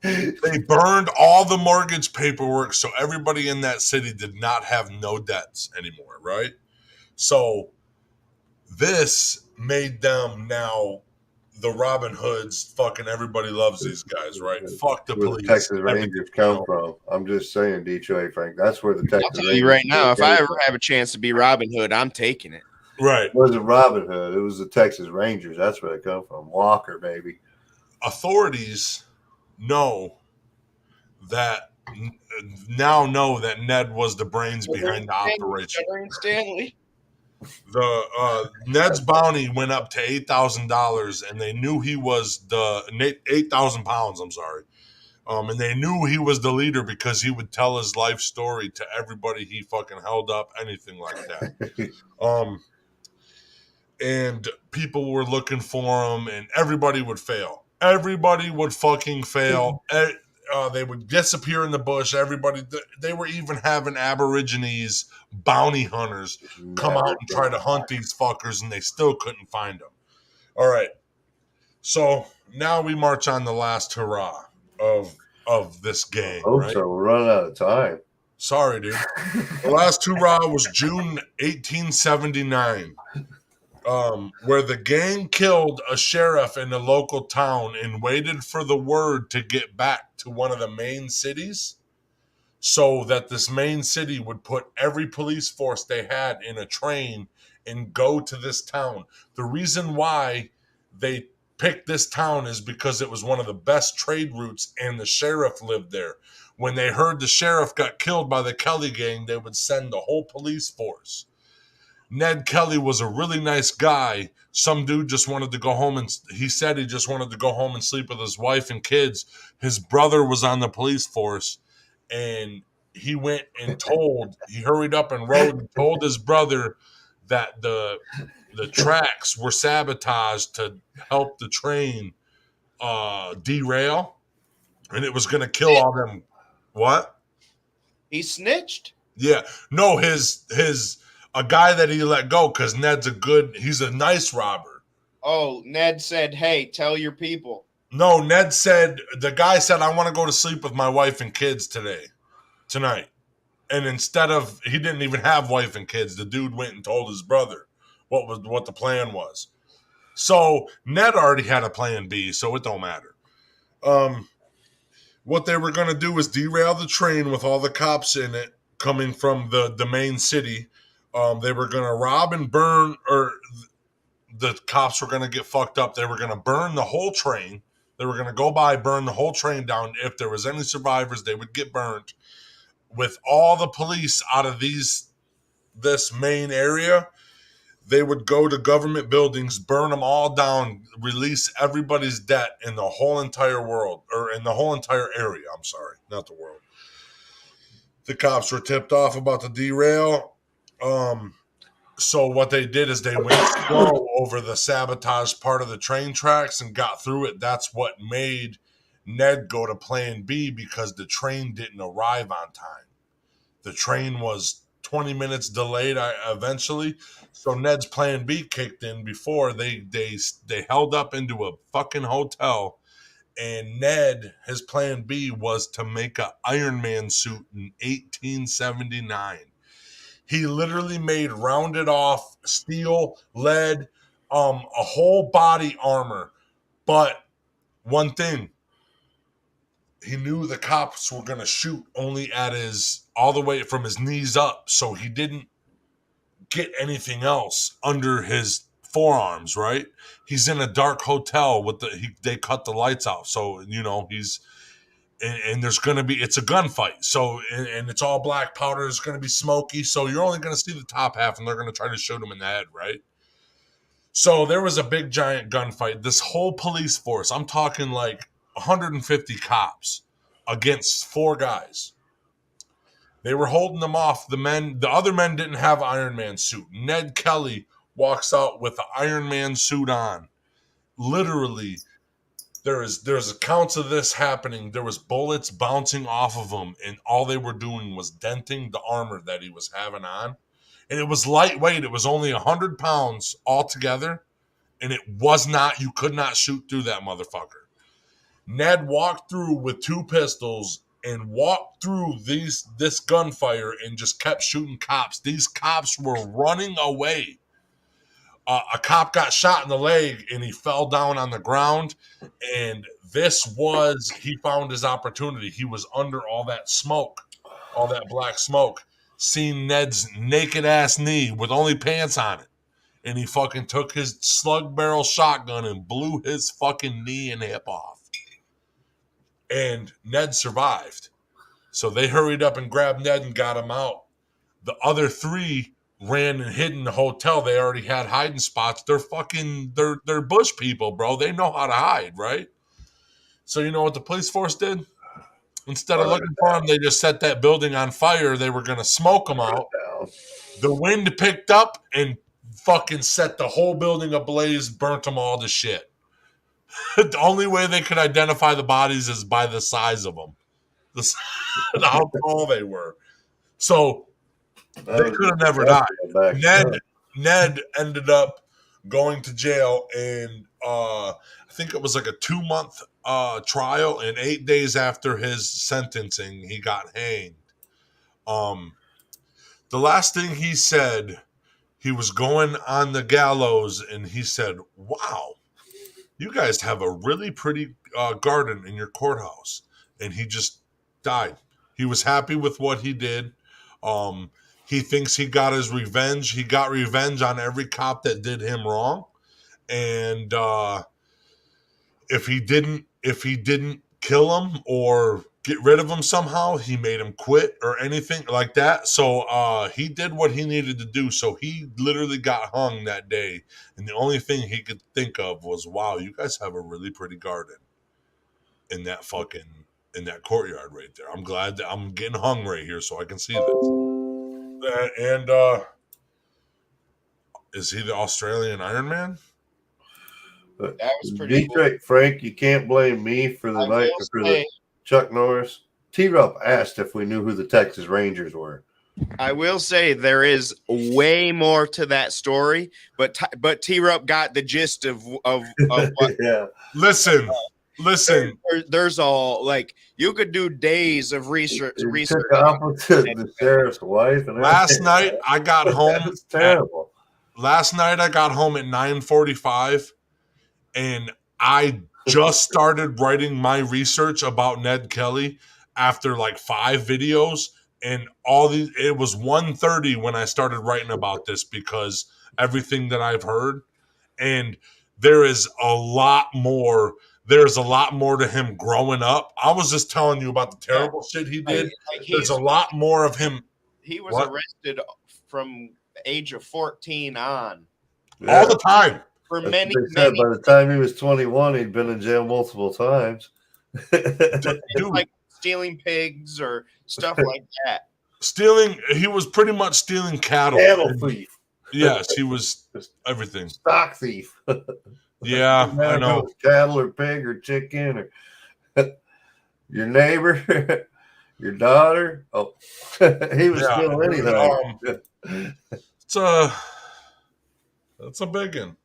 They burned all the mortgage paperwork, so everybody in that city did not have no debts anymore, right? So this made them now the Robin Hoods. Fucking everybody loves these guys, right? Fuck the police. The Texas Rangers come from. I'm just saying, Detroit, Frank. That's where the Texas. I'll tell you right now, if I ever have a chance to be Robin Hood, I'm taking it. Right. It wasn't Robin Hood. It was the Texas Rangers. That's where they come from. Walker, baby. Authorities know that Ned was the brains behind the operation. Stanley. The Ned's bounty went up to $8,000, and they knew he was 8,000 pounds. I'm sorry, and they knew he was the leader because he would tell his life story to everybody he fucking held up, anything like that. And people were looking for him, and everybody would fail. Everybody would fucking fail. They would disappear in the bush. They were even having Aborigines bounty hunters come out and try to hunt these fuckers, and they still couldn't find them. All right. So now we march on the last hurrah of this gang. Right? So we're running out of time. Sorry, dude. The last hurrah was June 1879. Where the gang killed a sheriff in a local town and waited for the word to get back to one of the main cities so that this main city would put every police force they had in a train and go to this town. The reason why they picked this town is because it was one of the best trade routes and the sheriff lived there. When they heard the sheriff got killed by the Kelly gang, they would send the whole police force. Ned Kelly was a really nice guy. Some dude just wanted to go home, and he said he just wanted to go home and sleep with his wife and kids. His brother was on the police force, and he hurried up and rode and told his brother that the tracks were sabotaged to help the train derail, and it was going to kill all them. What? He snitched? Yeah. No, a guy that he let go because he's a nice robber. Oh, Ned said, hey, tell your people. No, the guy said, I want to go to sleep with my wife and kids tonight. And he didn't even have wife and kids. The dude went and told his brother what the plan was. So Ned already had a plan B, so it don't matter. What they were going to do was derail the train with all the cops in it coming from the main city. They were going to rob and burn, or the cops were going to get fucked up. They were going to burn the whole train. They were going to go by, burn the whole train down. If there was any survivors, they would get burned. With all the police out of this main area, they would go to government buildings, burn them all down, release everybody's debt in the whole entire world, or in the whole entire area. I'm sorry, not the world. The cops were tipped off about the derail. So what they did is they went slow over the sabotage part of the train tracks and got through it. That's what made Ned go to plan B, because the train didn't arrive on time. The train was 20 minutes delayed eventually. So Ned's plan B kicked in before they held up into a fucking hotel. And Ned, his plan B was to make an Iron Man suit in 1879. He literally made rounded off steel, lead, a whole body armor. But one thing, he knew the cops were going to shoot only at all the way from his knees up. So he didn't get anything else under his forearms, right? He's in a dark hotel with they cut the lights out. So, he's, and there's going to be, it's a gunfight. So, and it's all black powder. It's going to be smoky. So you're only going to see the top half, and they're going to try to shoot him in the head, right? So there was a big giant gunfight. This whole police force, I'm talking like 150 cops against 4 guys. They were holding them off. The other men didn't have Iron Man suit. Ned Kelly walks out with the Iron Man suit on. Literally, there's accounts of this happening. There was bullets bouncing off of him, and all they were doing was denting the armor that he was having on. And it was lightweight. It was only 100 pounds altogether, and you could not shoot through that motherfucker. Ned walked through with 2 pistols and walked through this gunfire and just kept shooting cops. These cops were running away. A cop got shot in the leg and he fell down on the ground. And he found his opportunity. He was under all that smoke, all that black smoke. Seen Ned's naked ass knee with only pants on it. And he fucking took his slug barrel shotgun and blew his fucking knee and hip off. And Ned survived. So they hurried up and grabbed Ned and got him out. The other 3 ran and hid in the hotel. They already had hiding spots. They're bush people, bro. They know how to hide, right? So you know what the police force did? Instead of looking for them, they just set that building on fire. They were going to smoke them out. The wind picked up and fucking set the whole building ablaze, burnt them all to shit. The only way they could identify the bodies is by the size of them, how tall they were. So they could have never died. Ned ended up going to jail, and I think it was like a 2-month trial, and 8 days after his sentencing, he got hanged. The last thing he said, he was going on the gallows, and he said, "Wow, you guys have a really pretty garden in your courthouse." And he just died. He was happy with what he did. He thinks he got his revenge. He got revenge on every cop that did him wrong. And if he didn't kill him or get rid of him somehow, he made him quit or anything like that. So he did what he needed to do. So he literally got hung that day. And the only thing he could think of was, wow, you guys have a really pretty garden in that courtyard right there. I'm glad that I'm getting hung right here so I can see this. And is he the Australian Iron Man? That was pretty Detroit, cool. Frank, you can't blame me for the night for the Chuck Norris. T-Rup asked if we knew who the Texas Rangers were. I will say there is way more to that story, but T-Rup got the gist of what. Yeah. Listen. There's all, like, you could do days of research. Took off with the sheriff's wife. And last night I got home. That's terrible. Last night I got home at 9:45, and I just started writing my research about Ned Kelly after like 5 videos. and all these. It was 1:30 when I started writing about this because everything that I've heard, and there is a lot more. There's a lot more to him growing up. I was just telling you about the terrible shit he did. Like There's a lot more of him. He was What? arrested from the age of 14 on All the time. for That's many, what they said. many. By the time he was 21, he'd been in jail multiple times. Dude, Like stealing pigs or stuff like that. he was pretty much stealing cattle. Cattle thief. Yes, he was everything. Stock thief. Yeah, I know. Cattle or pig or chicken or your neighbor, your daughter. Oh, he was stealing anything. That's a big one.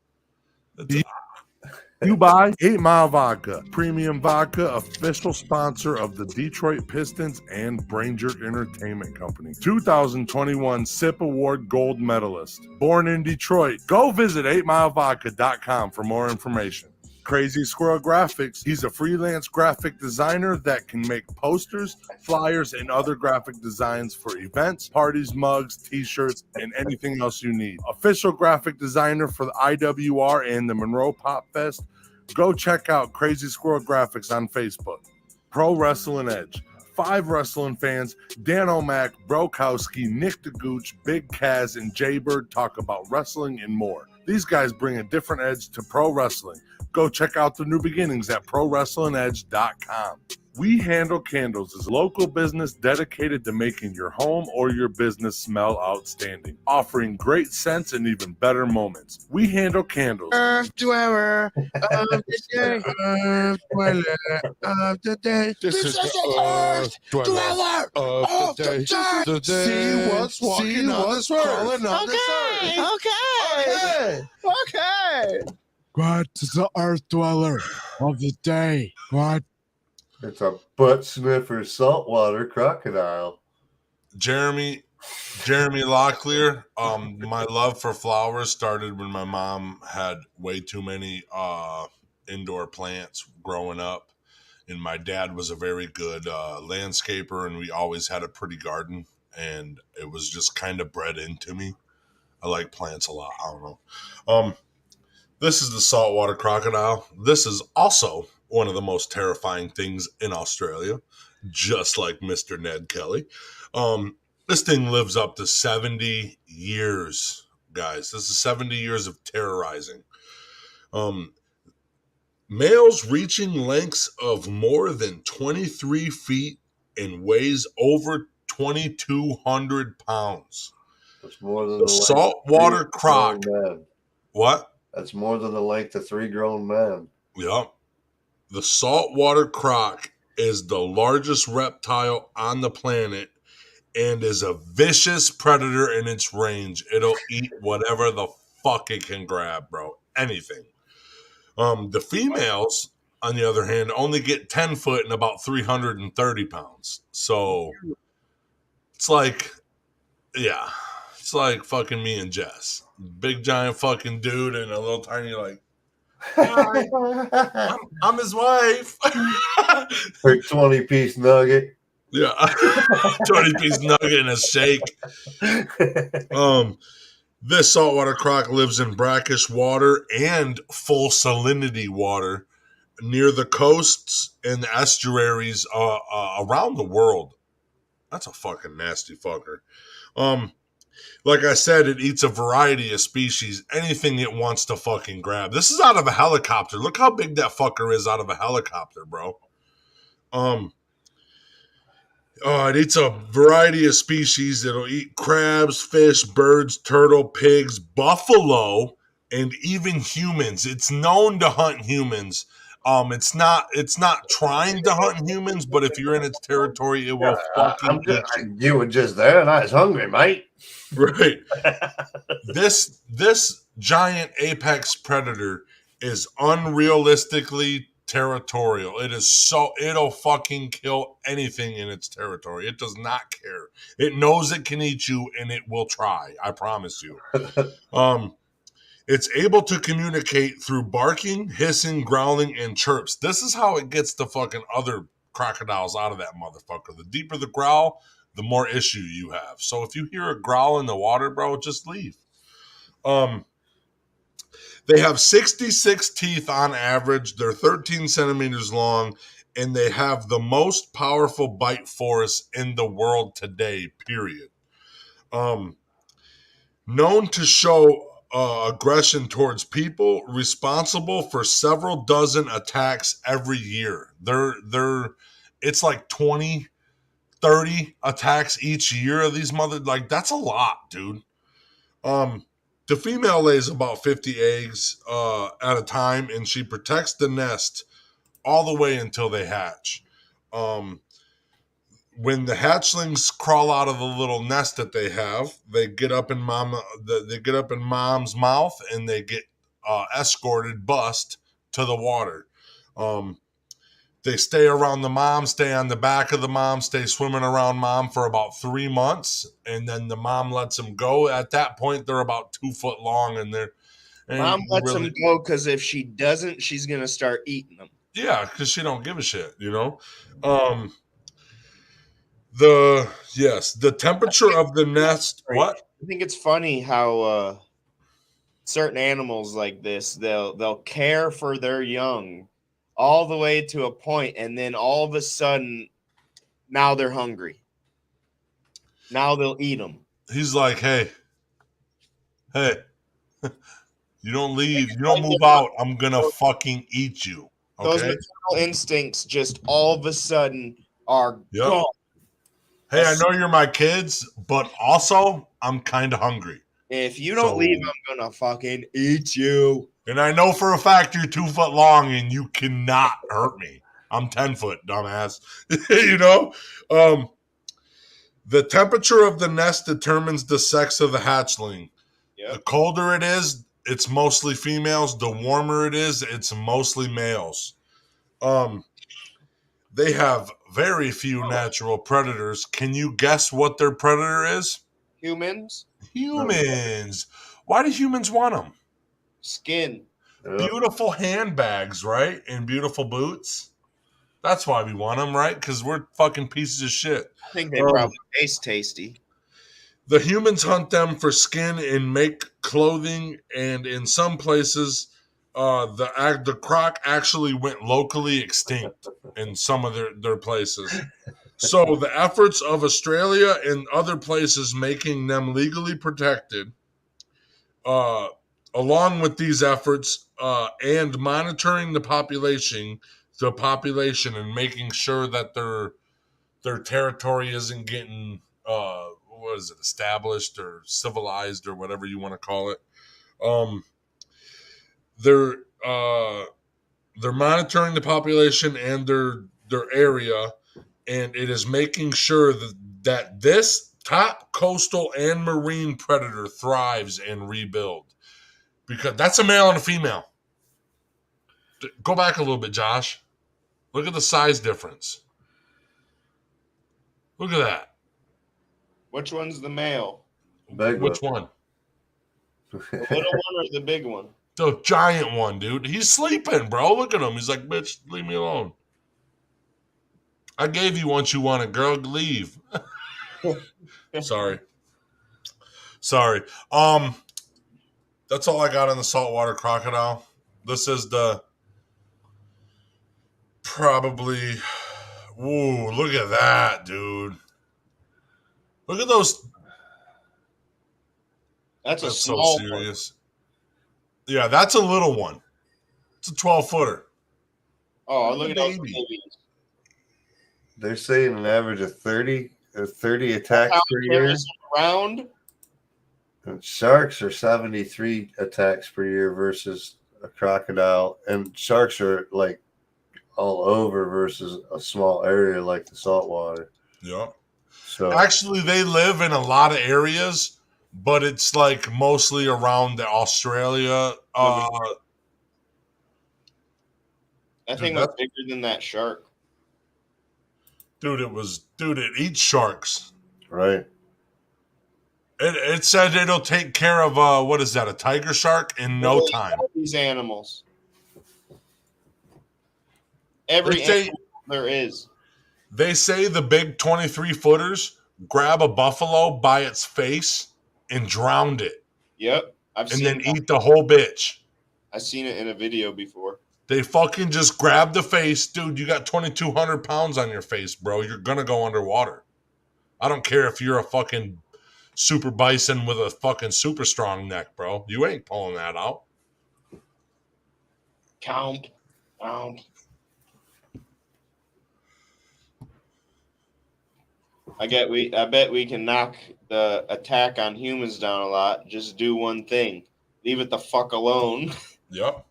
You buy 8 Mile Vodka, premium vodka, official sponsor of the Detroit Pistons and Brain Jerk Entertainment Company. 2021 SIP Award gold medalist. Born in Detroit. Go visit 8milevodka.com for more information. Crazy Squirrel Graphics. He's a freelance graphic designer that can make posters, flyers, and other graphic designs for events, parties, mugs, t-shirts, and anything else you need. Official graphic designer for the IWR and the Monroe Pop Fest. Go check out Crazy Squirrel Graphics on Facebook. Pro Wrestling Edge. 5 wrestling fans, Dan O'Mac, Brokowski, Nick DeGooch, Big Kaz, and Jaybird talk about wrestling and more. These guys bring a different edge to pro wrestling. Go check out the new beginnings at ProWrestlingEdge.com. We Handle Candles is a local business dedicated to making your home or your business smell outstanding, offering great scents and even better moments. We Handle Candles. Earth dweller of the day. Earth dweller of the day. This is the earth dweller of the day. The day. See what's walking on this earth. Crawling on this earth. Okay. What is the earth dweller of the day? What? It's a butt sniffer saltwater crocodile. Jeremy Locklear. My love for flowers started when my mom had way too many indoor plants growing up, and my dad was a very good landscaper, and we always had a pretty garden, and it was just kind of bred into me. I like plants a lot. I don't know. This is the saltwater crocodile. This is also one of the most terrifying things in Australia, just like Mr. Ned Kelly. This thing lives up to 70 years, guys. This is 70 years of terrorizing. Males reaching lengths of more than 23 feet and weighs over 2,200 pounds. That's more than the saltwater croc. What? That's more than the length of 3 grown men. Yep. The saltwater croc is the largest reptile on the planet and is a vicious predator in its range. It'll eat whatever the fuck it can grab, bro. Anything. The females, on the other hand, only get 10 foot and about 330 pounds. So it's like, yeah, it's like fucking me and Jess. Big giant fucking dude and a little tiny like, hi, I'm his wife. Her 20-piece nugget. Yeah, 20-piece nugget and a shake. This saltwater croc lives in brackish water and full salinity water near the coasts and the estuaries around the world. That's a fucking nasty fucker. Like I said, it eats a variety of species, anything it wants to fucking grab. This is out of a helicopter. Look how big that fucker is out of a helicopter, bro. It eats a variety of species. It'll eat crabs, fish, birds, turtle, pigs, buffalo, and even humans. It's known to hunt humans. It's not trying to hunt humans, but if you're in its territory, it will fucking eat you. You were just there and I was hungry, mate. Right. This giant apex predator is unrealistically territorial. It'll fucking kill anything in its territory. It does not care. It knows it can eat you and it will try. I promise you. It's able to communicate through barking, hissing, growling, and chirps. This is how it gets the fucking other crocodiles out of that motherfucker. The deeper the growl, the more issue you have. So if you hear a growl in the water, bro, just leave. They have 66 teeth on average. They're 13 centimeters long, and they have the most powerful bite force in the world today, period. Known to show aggression towards people, responsible for several dozen attacks every year. It's like 20, 30 attacks each year of these like that's a lot, dude. The female lays about 50 eggs at a time, and she protects the nest all the way until they hatch. When the hatchlings crawl out of the little nest that they have, they get up in mom's mouth, and they get escorted, bust to the water. They stay around the mom, stay on the back of the mom, stay swimming around mom for about 3 months, and then the mom lets them go. At that point, they're about 2 foot long, and Mom lets them go because if she doesn't, she's gonna start eating them. Yeah, because she don't give a shit, you know. The temperature of the nest. What? I think it's funny how certain animals like this, they'll care for their young all the way to a point, and then all of a sudden, now they're hungry. Now they'll eat them. He's like, hey, you don't leave, you don't move out, I'm gonna fucking eat you. Okay? Those maternal instincts just all of a sudden are gone. Hey, I know you're my kids, but also I'm kind of hungry. If you don't leave, I'm gonna fucking eat you. And I know for a fact you're 2 foot long and you cannot hurt me. I'm 10 foot, dumbass. You know? The temperature of the nest determines the sex of the hatchling. Yep. The colder it is, it's mostly females. The warmer it is, it's mostly males. They have very few natural predators. Can you guess what their predator is? Humans. Why do humans want them? Skin. Beautiful handbags, right? And beautiful boots. That's why we want them, right? Because we're fucking pieces of shit. I think they probably taste tasty. The humans hunt them for skin and make clothing, and in some places, the croc actually went locally extinct in some of their places. So the efforts of Australia and other places making them legally protected, along with these efforts and monitoring the population and making sure that their territory isn't getting established or civilized or whatever you want to call it. They're monitoring the population and their area, and it is making sure that this top coastal and marine predator thrives and rebuild. Because that's a male and a female. Go back a little bit, Josh. Look at the size difference. Look at that. Which one's the male? Which one? The little one or the big one? The giant one, dude. He's sleeping, bro. Look at him. He's like, bitch, leave me alone. I gave you what you wanted, girl. Leave. Sorry. That's all I got on the saltwater crocodile. This is probably. Ooh, look at that, dude. Look at those. That's small so serious. One. Yeah, that's a little one. It's a 12-footer. Oh, look at those babies. They're saying an average of 30 attacks per year. Around. And sharks are 73 attacks per year versus a crocodile. And sharks are like all over versus a small area like the saltwater. Yeah. So actually, they live in a lot of areas, but it's like mostly around the Australia. That thing was bigger than that shark. Dude, it eats sharks. Right. It said it'll take care of what is that, a tiger shark in no time. These animals. Every animal there is. They say the big 23-footers grab a buffalo by its face and drowned it, Yep. and then eat the whole bitch. I've seen it in a video before. They fucking just grab the face. Dude, you got 2,200 pounds on your face, bro. You're going to go underwater. I don't care if you're a fucking super bison with a fucking super strong neck, bro. You ain't pulling that out. Count. I bet we can knock the attack on humans down a lot. Just do one thing. Leave it the fuck alone. Yep.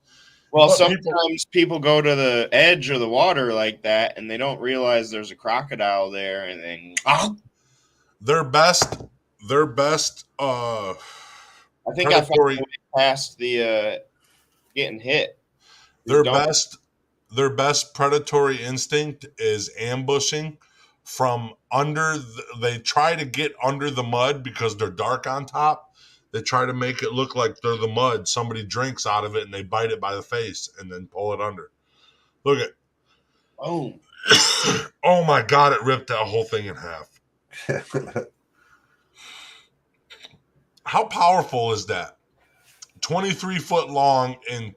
Well, But sometimes people go to the edge of the water like that, and they don't realize there's a crocodile there, and then their best. I think I found way past the getting hit. Their best predatory instinct is ambushing from under. They try to get under the mud because they're dark on top. They try to make it look like they're the mud. Somebody drinks out of it and they bite it by the face and then pull it under. Look at. Oh. Oh my God! It ripped that whole thing in half. How powerful is that? 23 foot long and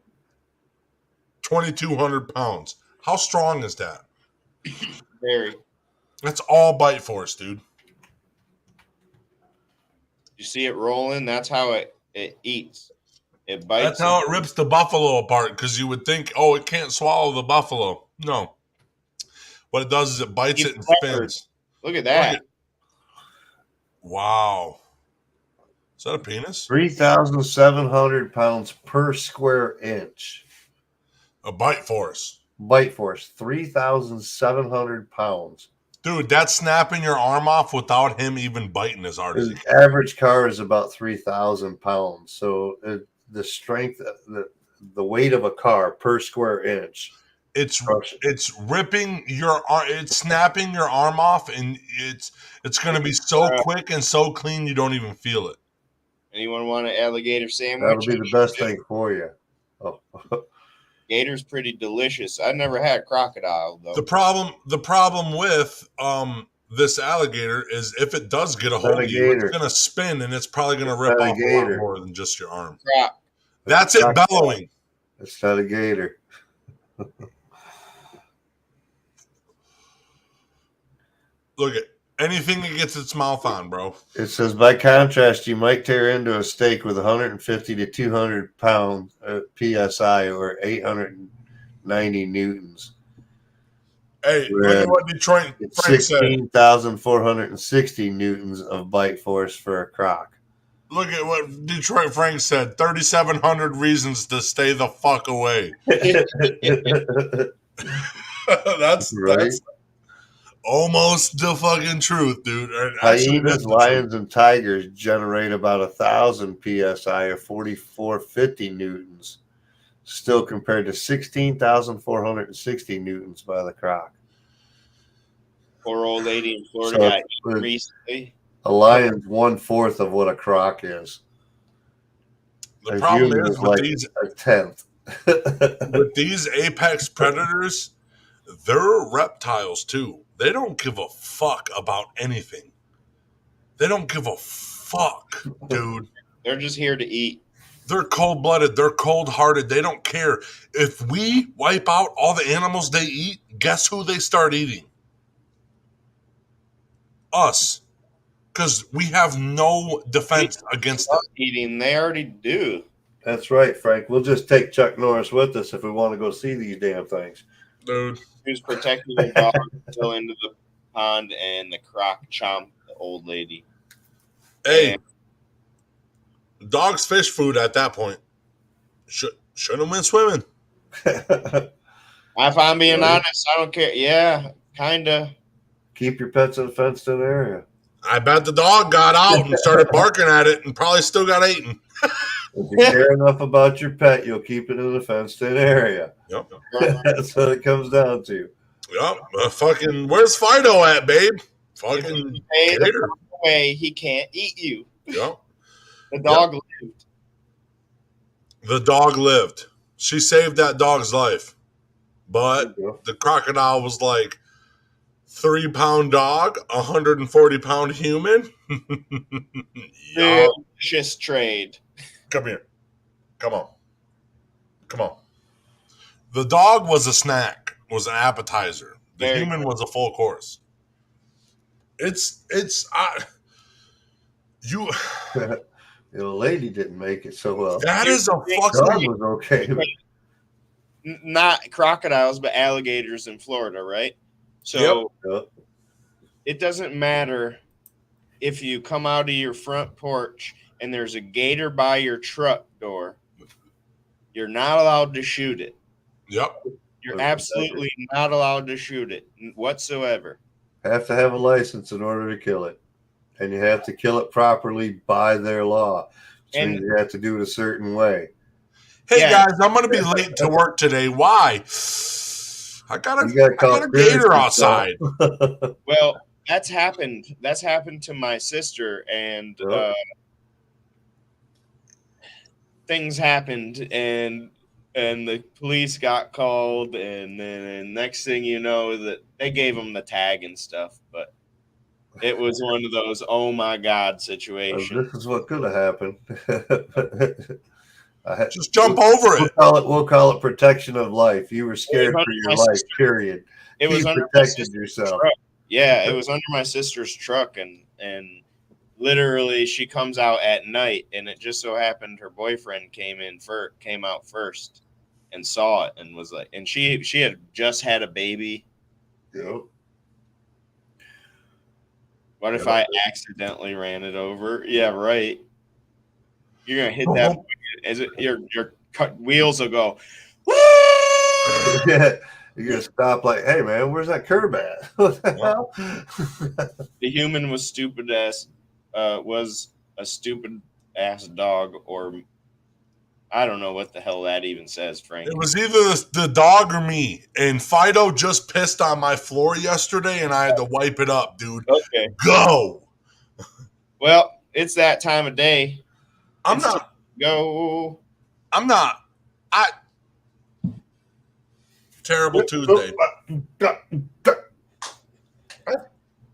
2,200 pounds. How strong is that? Very. That's all bite force, dude. You see it rolling? That's how it eats. It bites. That's how it rips the buffalo apart, because you would think, oh, it can't swallow the buffalo. No. What it does is it bites it and spins. Look at that. Wow. Is that a penis? 3,700 pounds per square inch. A bite force. Bite force, 3,700 pounds. Dude, that's snapping your arm off without him even biting as hard as he can. Average car is about 3,000 pounds. So the strength, the weight of a car per square inch. It's ripping your arm. It's snapping your arm off, and it's going to be so quick and so clean you don't even feel it. Anyone want an alligator sandwich? That'll be the best thing for you. Oh. Gator's pretty delicious. I've never had crocodile though. The problem with this alligator is if it does get a hold of you, it's going to spin and it's probably going to rip off a lot more than just your arm. That's it bellowing. It's not a gator. Look at anything it gets its mouth on, bro. It says, by contrast, you might tear into a steak with 150 to 200 pound PSI or 890 newtons. Hey, look at what Detroit Frank said. 16,460 newtons of bite force for a croc. Look at what Detroit Frank said. 3,700 reasons to stay the fuck away. That's right. That's almost the fucking truth, dude. Hyenas, lions, and tigers generate about 1,000 psi or 4,450 newtons, still compared to 16,460 newtons by the croc. Poor old lady in Florida got eaten recently. A lion's 1/4 of what a croc is. The problem is with like these a tenth. with these apex predators, they're reptiles too. They don't give a fuck about anything. They don't give a fuck, dude. They're just here to eat. They're cold-blooded. They're cold-hearted. They don't care. If we wipe out all the animals they eat, guess who they start eating? Us. Because we have no defense against them. Eating, they already do. That's right, Frank. We'll just take Chuck Norris with us if we want to go see these damn things. Dude. Who's protecting the dog until into the pond, and the croc chomped the old lady. Hey, dogs fish food at that point. Shouldn't have been swimming. If I'm being honest, I don't care. Yeah, kind of. Keep your pets in a fenced-in area. I bet the dog got out and started barking at it and probably still got eaten. If you care enough about your pet, you'll keep it in a fenced-in area. Yep. That's what it comes down to. Yep. Fucking, where's Fido at, babe? Fucking gator. Way he can't eat you. Yep. The dog lived. The dog lived. She saved that dog's life. But the crocodile was like, 3-pound dog, 140-pound human. Delicious trade. Come here. Come on. The dog was a snack, was an appetizer. The human was a full course. The lady didn't make it so well. That is a Dog fucking. was okay. Not crocodiles, but alligators in Florida, right? So Yep. it doesn't matter if you come out of your front porch and there's a gator by your truck door. You're not allowed to shoot it. Yep. You're absolutely not allowed to shoot it whatsoever. Have to have a license in order to kill it. And you have to kill it properly by their law. Which means you have to do it a certain way. Hey guys, I'm going to be late to work today. Why? I got a gator outside. Well, that's happened. That's happened to my sister, and things happened, and the police got called, and then next thing you know, that they gave them the tag and stuff, but it was one of those oh my god situations. This is what could have happened. Just jump over it. We'll call it protection of life. You were scared for your life. Period. It was under protected yourself. Truck. Yeah, it was under my sister's truck, and literally she comes out at night, and it just so happened her boyfriend came out first and saw it and was like, and she had just had a baby. Yep. What if I accidentally ran it over? Yeah, right. You're gonna hit that as it, your wheels will go. Woo! You're gonna stop like, hey man, where's that curb at? What the hell? The human was a stupid ass dog, or I don't know what the hell that even says, Frank. It was either the dog or me. And Fido just pissed on my floor yesterday, and I had to wipe it up, dude. Okay. Go. Well, it's that time of day. I'm not. Terrible Tuesday.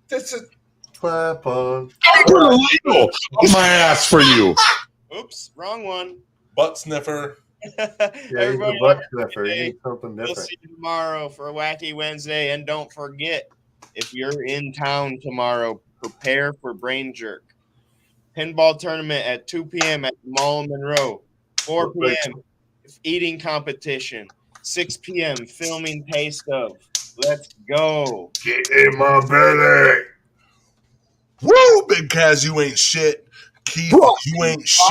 This is clap on. I put a ladle on my ass for you. Oops, wrong one. Butt sniffer. Yeah, he's a butt sniffer. He needs something different. We'll see you tomorrow for a Wacky Wednesday. And don't forget, if you're in town tomorrow, prepare for Brain Jerk. Pinball tournament at 2 p.m. at the Mall of Monroe. 4 p.m. eating competition. 6 p.m. filming taste of. Let's go. Get in my belly. Woo, Big Kaz, you ain't shit. Keith, you ain't shit.